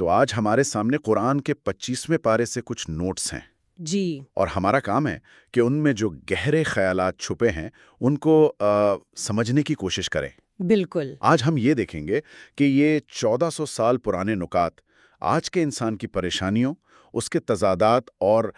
تو آج ہمارے سامنے قرآن کے 25ویں پارے سے کچھ نوٹس ہیں جی، اور ہمارا کام ہے کہ ان میں جو گہرے خیالات چھپے ہیں ان کو سمجھنے کی کوشش کریں۔ بالکل۔ آج ہم یہ دیکھیں گے کہ یہ 1400 سال پرانے نکات آج کے انسان کی پریشانیوں، اس کے تضادات اور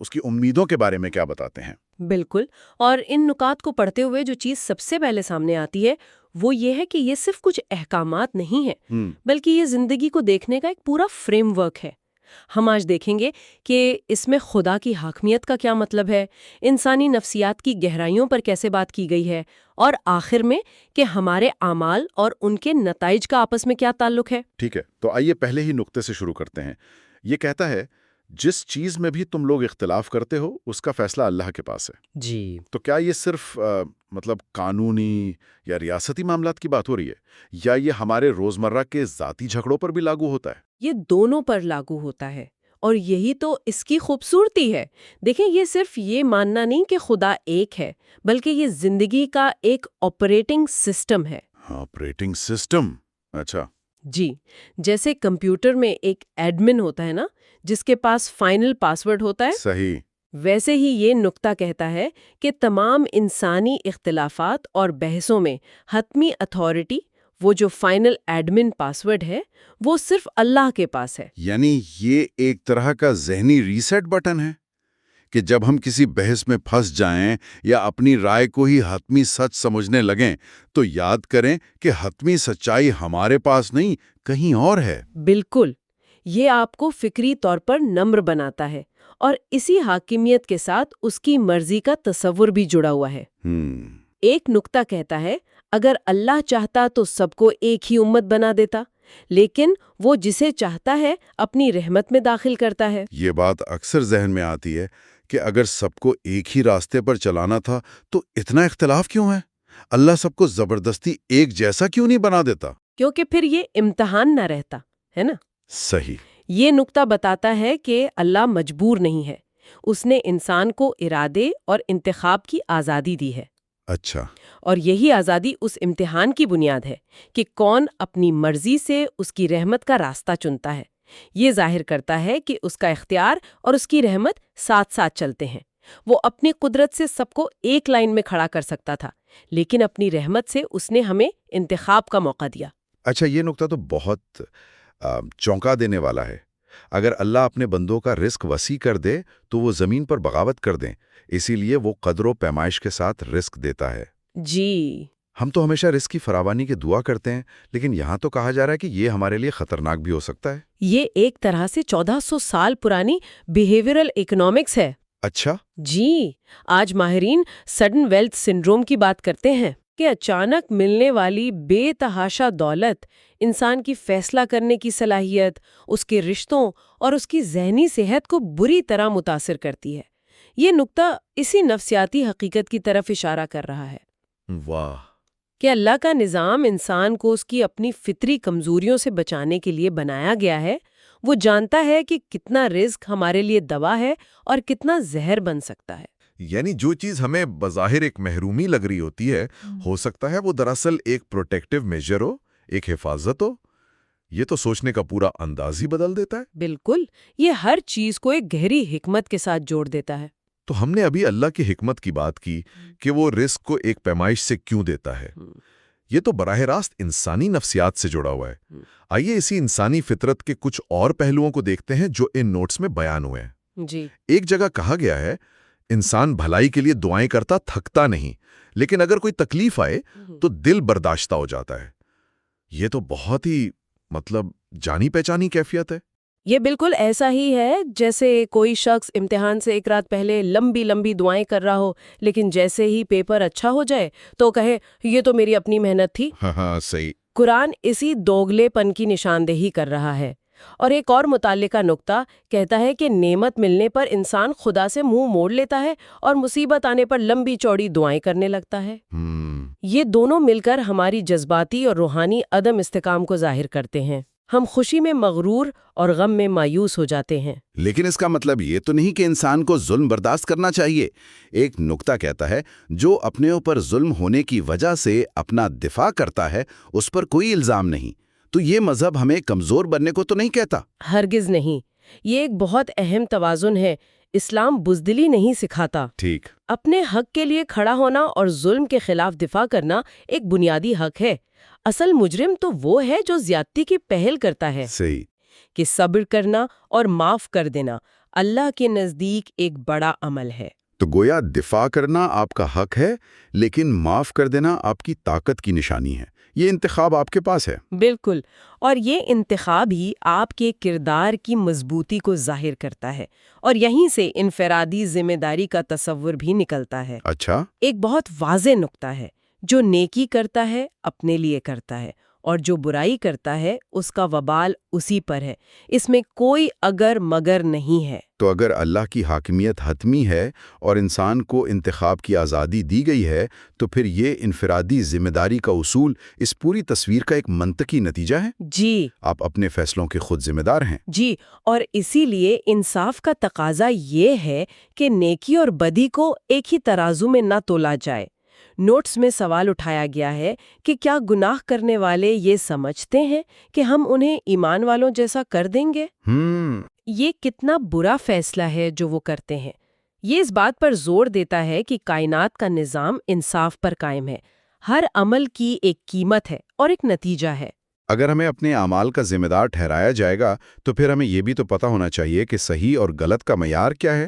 اس کی امیدوں کے بارے میں کیا بتاتے ہیں۔ بالکل، اور ان نکات کو پڑھتے ہوئے جو چیز سب سے پہلے سامنے آتی ہے وہ یہ ہے کہ یہ صرف کچھ احکامات نہیں ہیں، بلکہ یہ زندگی کو دیکھنے کا ایک پورا فریم ورک ہے۔ ہم آج دیکھیں گے کہ اس میں خدا کی حاکمیت کا کیا مطلب ہے، انسانی نفسیات کی گہرائیوں پر کیسے بات کی گئی ہے، اور آخر میں کہ ہمارے اعمال اور ان کے نتائج کا آپس میں کیا تعلق ہے۔ ٹھیک ہے، تو آئیے پہلے ہی نقطے سے شروع کرتے ہیں۔ یہ کہتا ہے جس چیز میں بھی تم لوگ اختلاف کرتے ہو اس کا فیصلہ اللہ کے پاس ہے۔ جی، تو کیا یہ صرف مطلب قانونی یا ریاستی معاملات کی بات ہو رہی ہے، یا یہ ہمارے روزمرہ کے ذاتی جھگڑوں پر بھی لاگو ہوتا ہے؟ یہ دونوں پر لاگو ہوتا ہے، اور یہی تو اس کی خوبصورتی ہے۔ دیکھیں، یہ صرف یہ ماننا نہیں کہ خدا ایک ہے، بلکہ یہ زندگی کا ایک آپریٹنگ سسٹم ہے۔ آپریٹنگ سسٹم، اچھا۔ جی، جیسے کمپیوٹر میں ایک ایڈمن ہوتا ہے نا، جس کے پاس فائنل پاسورڈ ہوتا ہے، صحیح۔ ویسے ہی یہ نقطہ کہتا ہے کہ تمام انسانی اختلافات اور بحثوں میں حتمی اتھارٹی، وہ جو فائنل ایڈمن پاسورڈ ہے، وہ صرف اللہ کے پاس ہے۔ یعنی یہ ایک طرح کا ذہنی ریسیٹ بٹن ہے کہ جب ہم کسی بحث میں پھنس جائیں یا اپنی رائے کو ہی حتمی سچ سمجھنے لگیں تو یاد کریں کہ حتمی سچائی ہمارے پاس نہیں، کہیں اور ہے۔ بالکل، یہ آپ کو فکری طور پر نمر بناتا ہے، اور اسی حاکمیت کے ساتھ اس کی مرضی کا تصور بھی جڑا ہوا ہے۔ ایک نقطہ کہتا ہے اگر اللہ چاہتا تو سب کو ایک ہی امت بنا دیتا، لیکن وہ جسے چاہتا ہے اپنی رحمت میں داخل کرتا ہے۔ یہ بات اکثر ذہن میں آتی ہے کہ اگر سب کو ایک ہی راستے پر چلانا تھا تو اتنا اختلاف کیوں ہے؟ اللہ سب کو زبردستی ایک جیسا کیوں نہیں بنا دیتا؟ کیونکہ پھر یہ امتحان نہ رہتا، ہے نا؟ صحیح۔ یہ نقطہ بتاتا ہے کہ اللہ مجبور نہیں ہے، اس نے انسان کو ارادے اور انتخاب کی آزادی دی ہے۔ اچھا۔ اور یہی آزادی اس امتحان کی بنیاد ہے کہ کون اپنی مرضی سے اس کی رحمت کا راستہ چنتا ہے۔ یہ ظاہر کرتا ہے کہ اس کا اختیار اور اس کی رحمت ساتھ ساتھ چلتے ہیں۔ وہ اپنی قدرت سے سب کو ایک لائن میں کھڑا کر سکتا تھا، لیکن اپنی رحمت سے اس نے ہمیں انتخاب کا موقع دیا۔ اچھا، یہ نقطہ تو بہت چونکا دینے والا ہے۔ اگر اللہ اپنے بندوں کا رزق وسیع کر دے تو وہ زمین پر بغاوت کر دیں، اسی لیے وہ قدر و پیمائش کے ساتھ رزق دیتا ہے۔ جی، ہم تو ہمیشہ رزق کی فراوانی کی دعا کرتے ہیں، لیکن یہاں تو کہا جا رہا ہے کہ یہ ہمارے لیے خطرناک بھی ہو سکتا ہے۔ یہ ایک طرح سے 1400 سال پرانی بیہیویئرل اکنامکس ہے۔ اچھا۔ جی، آج ماہرین سڈن ویلتھ سنڈروم کی بات کرتے ہیں کہ اچانک ملنے والی بے تحاشا دولت انسان کی فیصلہ کرنے کی صلاحیت، اس کے رشتوں اور اس کی ذہنی صحت کو بری طرح متاثر کرتی ہے۔ یہ نقطہ اسی نفسیاتی حقیقت کی طرف اشارہ کر رہا ہے۔ واہ! کہ اللہ کا نظام انسان کو اس کی اپنی فطری کمزوریوں سے بچانے کے لیے بنایا گیا ہے۔ وہ جانتا ہے کہ کتنا رزق ہمارے لیے دوا ہے اور کتنا زہر بن سکتا ہے۔ یعنی جو چیز ہمیں بظاہر ایک محرومی لگ رہی ہوتی ہے، ہو سکتا ہے وہ دراصل ایک پروٹیکٹیو میجر ہو، ایک حفاظت ہو۔ یہ تو سوچنے کا پورا انداز ہی بدل دیتا ہے۔ بالکل، یہ ہر چیز کو ایک گہری حکمت کے ساتھ جوڑ دیتا ہے۔ تو ہم نے ابھی اللہ کی حکمت کی بات کی کہ وہ رزق کو ایک پیمائش سے کیوں دیتا ہے۔ یہ تو براہ راست انسانی نفسیات سے جڑا ہوا ہے۔ آئیے اسی انسانی فطرت کے کچھ اور پہلوؤں کو دیکھتے ہیں جو ان نوٹس میں بیان ہوئے ہیں۔ جی، ایک جگہ کہا گیا ہے انسان بھلائی کے لیے دعائیں کرتا تھکتا نہیں، لیکن اگر کوئی تکلیف آئے تو دل برداشتہ ہو جاتا ہے۔ یہ تو بہت ہی جانی پہچانی کیفیت ہے۔ یہ بالکل ایسا ہی ہے جیسے کوئی شخص امتحان سے ایک رات پہلے لمبی لمبی دعائیں کر رہا ہو، لیکن جیسے ہی پیپر اچھا ہو جائے تو کہے یہ تو میری اپنی محنت تھی۔ ہاں صحیح۔ قرآن اسی دوگلے پن کی نشاندہی کر رہا ہے۔ اور ایک اور متعلقہ نقطہ کہتا ہے کہ نعمت ملنے پر انسان خدا سے منہ موڑ لیتا ہے اور مصیبت آنے پر لمبی چوڑی دعائیں کرنے لگتا ہے۔ یہ دونوں مل کر ہماری جذباتی اور روحانی عدم استحکام کو ظاہر کرتے ہیں۔ ہم خوشی میں مغرور اور غم میں مایوس ہو جاتے ہیں۔ لیکن اس کا مطلب یہ تو نہیں کہ انسان کو ظلم برداشت کرنا چاہیے۔ ایک نقطہ کہتا ہے جو اپنے اوپر ظلم ہونے کی وجہ سے اپنا دفاع کرتا ہے اس پر کوئی الزام نہیں۔ تو یہ مذہب ہمیں کمزور بننے کو تو نہیں کہتا؟ ہرگز نہیں، یہ ایک بہت اہم توازن ہے۔ اسلام بزدلی نہیں سکھاتا۔ ٹھیک۔ اپنے حق کے لیے کھڑا ہونا اور ظلم کے خلاف دفاع کرنا ایک بنیادی حق ہے۔ اصل مجرم تو وہ ہے جو زیادتی کی پہل کرتا ہے۔ صحیح۔ کہ صبر کرنا اور معاف کر دینا اللہ کے نزدیک ایک بڑا عمل ہے۔ تو گویا دفاع کرنا آپ کا حق ہے، لیکن معاف کر دینا آپ کی طاقت کی نشانی ہے۔ یہ انتخاب آپ کے پاس ہے۔ بالکل، اور یہ انتخاب ہی آپ کے کردار کی مضبوطی کو ظاہر کرتا ہے، اور یہیں سے انفرادی ذمہ داری کا تصور بھی نکلتا ہے۔ اچھا۔ ایک بہت واضح نقطہ ہے، جو نیکی کرتا ہے اپنے لیے کرتا ہے، اور جو برائی کرتا ہے اس کا وبال اسی پر ہے۔ اس میں کوئی اگر مگر نہیں ہے۔ تو اگر اللہ کی حاکمیت حتمی ہے اور انسان کو انتخاب کی آزادی دی گئی ہے، تو پھر یہ انفرادی ذمہ داری کا اصول اس پوری تصویر کا ایک منطقی نتیجہ ہے۔ جی، آپ اپنے فیصلوں کے خود ذمہ دار ہیں۔ جی، اور اسی لیے انصاف کا تقاضا یہ ہے کہ نیکی اور بدی کو ایک ہی ترازو میں نہ تولا جائے۔ نوٹس میں سوال اٹھایا گیا ہے کہ کیا گناہ کرنے والے یہ سمجھتے ہیں کہ ہم انہیں ایمان والوں جیسا کر دیں گے؟ یہ کتنا برا فیصلہ ہے جو وہ کرتے ہیں۔ یہ اس بات پر زور دیتا ہے کہ کائنات کا نظام انصاف پر قائم ہے۔ ہر عمل کی ایک قیمت ہے اور ایک نتیجہ ہے۔ اگر ہمیں اپنے اعمال کا ذمہ دار ٹھہرایا جائے گا تو پھر ہمیں یہ بھی تو پتہ ہونا چاہیے کہ صحیح اور غلط کا معیار کیا ہے۔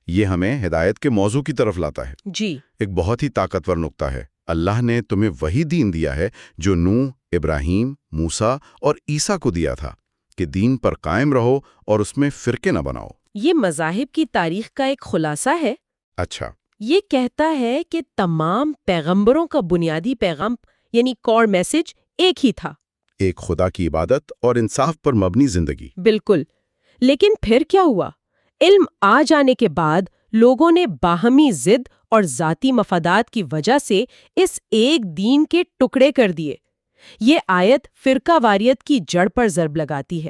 یہ ہمیں ہدایت کے موضوع کی طرف لاتا ہے۔ جی، ایک بہت ہی طاقتور نقطہ ہے۔ اللہ نے تمہیں وہی دین دیا ہے جو نوح، ابراہیم، موسیٰ اور عیسیٰ کو دیا تھا، کہ دین پر قائم رہو اور اس میں فرقے نہ بناؤ۔ یہ مذاہب کی تاریخ کا ایک خلاصہ ہے۔ اچھا۔ یہ کہتا ہے کہ تمام پیغمبروں کا بنیادی پیغام یعنی کور میسج ایک ہی تھا، ایک خدا کی عبادت اور انصاف پر مبنی زندگی۔ بالکل۔ لیکن پھر کیا ہوا؟ علم آ جانے کے بعد لوگوں نے باہمی ضد اور ذاتی مفادات کی وجہ سے اس ایک دین کے ٹکڑے کر دیے۔ یہ آیت فرقہ واریت کی جڑ پر ضرب لگاتی ہے۔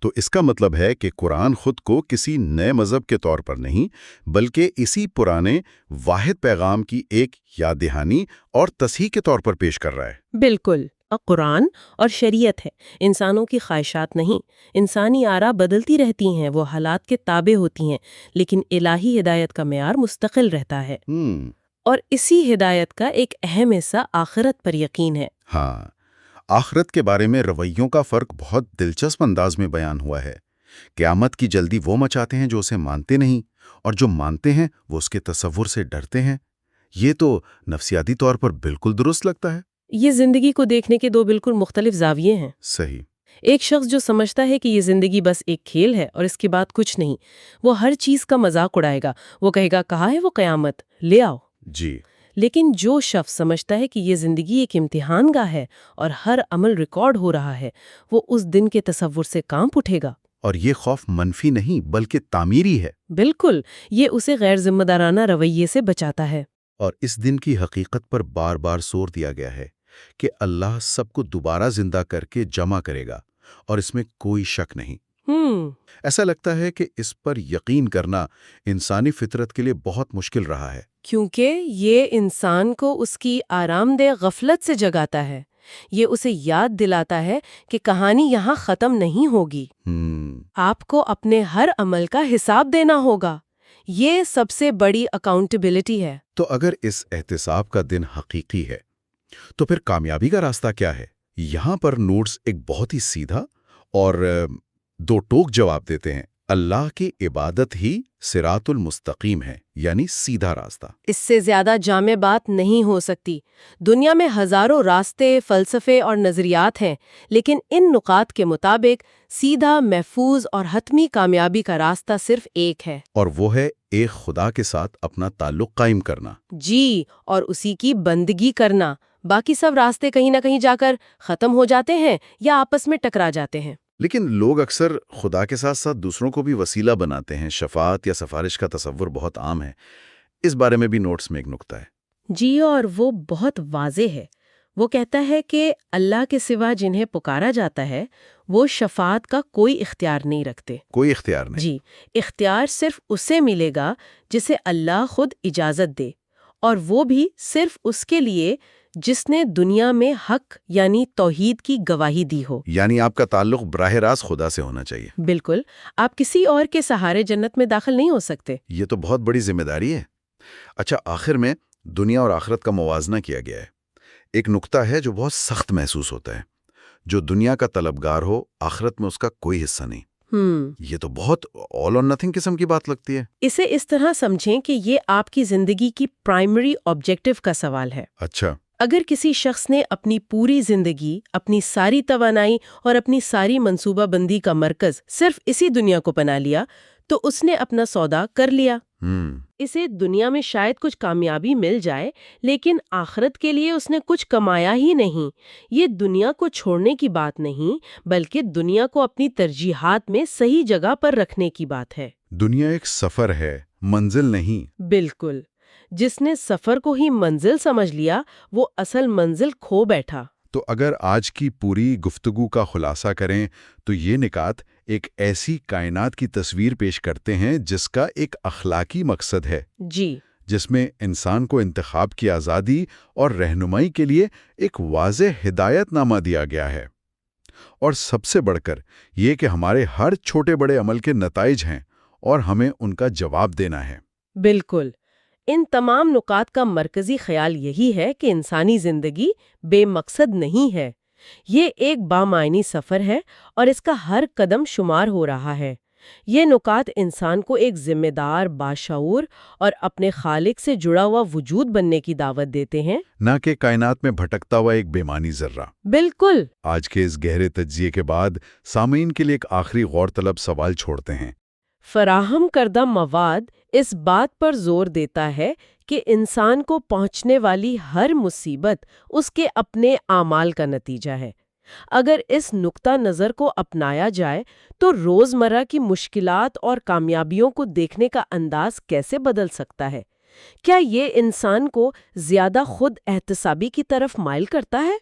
تو اس کا مطلب ہے کہ قرآن خود کو کسی نئے مذہب کے طور پر نہیں، بلکہ اسی پرانے واحد پیغام کی ایک یاد دہانی اور تصحیح کے طور پر پیش کر رہا ہے۔ بالکل، قرآن اور شریعت ہے، انسانوں کی خواہشات نہیں۔ انسانی آراء بدلتی رہتی ہیں، وہ حالات کے تابع ہوتی ہیں، لیکن الہی ہدایت کا معیار مستقل رہتا ہے۔ اور اسی ہدایت کا ایک اہم حصہ آخرت پر یقین ہے۔ ہاں، آخرت کے بارے میں رویوں کا فرق بہت دلچسپ انداز میں بیان ہوا ہے۔ قیامت کی جلدی وہ مچاتے ہیں جو اسے مانتے نہیں، اور جو مانتے ہیں وہ اس کے تصور سے ڈرتے ہیں۔ یہ تو نفسیاتی طور پر بالکل درست لگتا ہے۔ یہ زندگی کو دیکھنے کے دو بالکل مختلف زاویے ہیں۔ صحیح۔ ایک شخص جو سمجھتا ہے کہ یہ زندگی بس ایک کھیل ہے اور اس کے بعد کچھ نہیں، وہ ہر چیز کا مذاق اڑائے گا، وہ کہے گا کہاں ہے وہ قیامت، لے آؤ۔ جی۔ لیکن جو شخص سمجھتا ہے کہ یہ زندگی ایک امتحان گاہ ہے اور ہر عمل ریکارڈ ہو رہا ہے، وہ اس دن کے تصور سے کانپ اٹھے گا۔ اور یہ خوف منفی نہیں بلکہ تعمیری ہے۔ بالکل، یہ اسے غیر ذمہ دارانہ رویے سے بچاتا ہے۔ اور اس دن کی حقیقت پر بار بار زور دیا گیا ہے کہ اللہ سب کو دوبارہ زندہ کر کے جمع کرے گا، اور اس میں کوئی شک نہیں۔ ایسا لگتا ہے کہ اس پر یقین کرنا انسانی فطرت کے لیے بہت مشکل رہا ہے، کیونکہ یہ انسان کو اس کی آرام دہ غفلت سے جگاتا ہے۔ یہ اسے یاد دلاتا ہے کہ کہانی یہاں ختم نہیں ہوگی، آپ کو اپنے ہر عمل کا حساب دینا ہوگا۔ یہ سب سے بڑی اکاؤنٹیبلٹی ہے۔ تو اگر اس احتساب کا دن حقیقی ہے تو پھر کامیابی کا راستہ کیا ہے؟ یہاں پر نوٹس ایک بہت ہی سیدھا اور دو ٹوک جواب دیتے ہیں۔ اللہ کی عبادت ہی صراط المستقیم ہے، یعنی سیدھا راستہ۔ اس سے زیادہ جامع بات نہیں ہو سکتی۔ دنیا میں ہزاروں راستے، فلسفے اور نظریات ہیں، لیکن ان نقاط کے مطابق سیدھا، محفوظ اور حتمی کامیابی کا راستہ صرف ایک ہے، اور وہ ہے ایک خدا کے ساتھ اپنا تعلق قائم کرنا۔ جی، اور اسی کی بندگی کرنا۔ باقی سب راستے کہیں نہ کہیں جا کر ختم ہو جاتے ہیں یا آپس میں ٹکرا جاتے ہیں۔ لیکن لوگ اکثر خدا کے ساتھ ساتھ دوسروں کو بھی وسیلہ بناتے ہیں۔ شفاعت یا سفارش کا تصور بہت عام ہے۔ اس بارے میں بھی نوٹس میں ایک نقطہ ہے۔ جی، اور وہ بہت واضح ہے۔ وہ کہتا ہے کہ اللہ کے سوا جنہیں پکارا جاتا ہے وہ شفاعت کا کوئی اختیار نہیں رکھتے۔ کوئی اختیار نہیں۔ جی، اختیار صرف اسے ملے گا جسے اللہ خود اجازت دے، اور وہ بھی صرف اس کے لیے جس نے دنیا میں حق یعنی توحید کی گواہی دی ہو۔ یعنی آپ کا تعلق براہ راست خدا سے ہونا چاہیے۔ بالکل، آپ کسی اور کے سہارے جنت میں داخل نہیں ہو سکتے۔ یہ تو بہت بڑی ذمہ داری ہے۔ اچھا، آخر میں دنیا اور آخرت کا موازنہ کیا گیا ہے۔ ایک نقطہ ہے جو بہت سخت محسوس ہوتا ہے، جو دنیا کا طلبگار ہو آخرت میں اس کا کوئی حصہ نہیں۔ یہ تو بہت آل اور نتھنگ قسم کی بات لگتی ہے۔ اسے اس طرح سمجھیں کہ یہ آپ کی زندگی کی پرائمری آبجیکٹو کا سوال ہے۔ اچھا، اگر کسی شخص نے اپنی پوری زندگی، اپنی ساری توانائی اور اپنی ساری منصوبہ بندی کا مرکز صرف اسی دنیا کو بنا لیا تو اس نے اپنا سودا کر لیا۔ اسے دنیا میں شاید کچھ کامیابی مل جائے، لیکن آخرت کے لیے اس نے کچھ کمایا ہی نہیں۔ یہ دنیا کو چھوڑنے کی بات نہیں، بلکہ دنیا کو اپنی ترجیحات میں صحیح جگہ پر رکھنے کی بات ہے۔ دنیا ایک سفر ہے، منزل نہیں۔ بالکل، جس نے سفر کو ہی منزل سمجھ لیا وہ اصل منزل کھو بیٹھا۔ تو اگر آج کی پوری گفتگو کا خلاصہ کریں تو یہ نکات ایک ایسی کائنات کی تصویر پیش کرتے ہیں جس کا ایک اخلاقی مقصد ہے، جی، جس میں انسان کو انتخاب کی آزادی اور رہنمائی کے لیے ایک واضح ہدایت نامہ دیا گیا ہے، اور سب سے بڑھ کر یہ کہ ہمارے ہر چھوٹے بڑے عمل کے نتائج ہیں اور ہمیں ان کا جواب دینا ہے۔ بالکل، ان تمام نکات کا مرکزی خیال یہی ہے کہ انسانی زندگی بے مقصد نہیں ہے۔ یہ ایک بامعنی سفر ہے اور اس کا ہر قدم شمار ہو رہا ہے۔ یہ نکات انسان کو ایک ذمہ دار، باشعور اور اپنے خالق سے جڑا ہوا وجود بننے کی دعوت دیتے ہیں، نہ کہ کائنات میں بھٹکتا ہوا ایک بے معنی ذرہ۔ بالکل۔ آج کے اس گہرے تجزیے کے بعد سامعین کے لیے ایک آخری غور طلب سوال چھوڑتے ہیں۔ فراہم کردہ مواد اس بات پر زور دیتا ہے کہ انسان کو پہنچنے والی ہر مصیبت اس کے اپنے اعمال کا نتیجہ ہے۔ اگر اس نقطہ نظر کو اپنایا جائے تو روزمرہ کی مشکلات اور کامیابیوں کو دیکھنے کا انداز کیسے بدل سکتا ہے؟ کیا یہ انسان کو زیادہ خود احتسابی کی طرف مائل کرتا ہے؟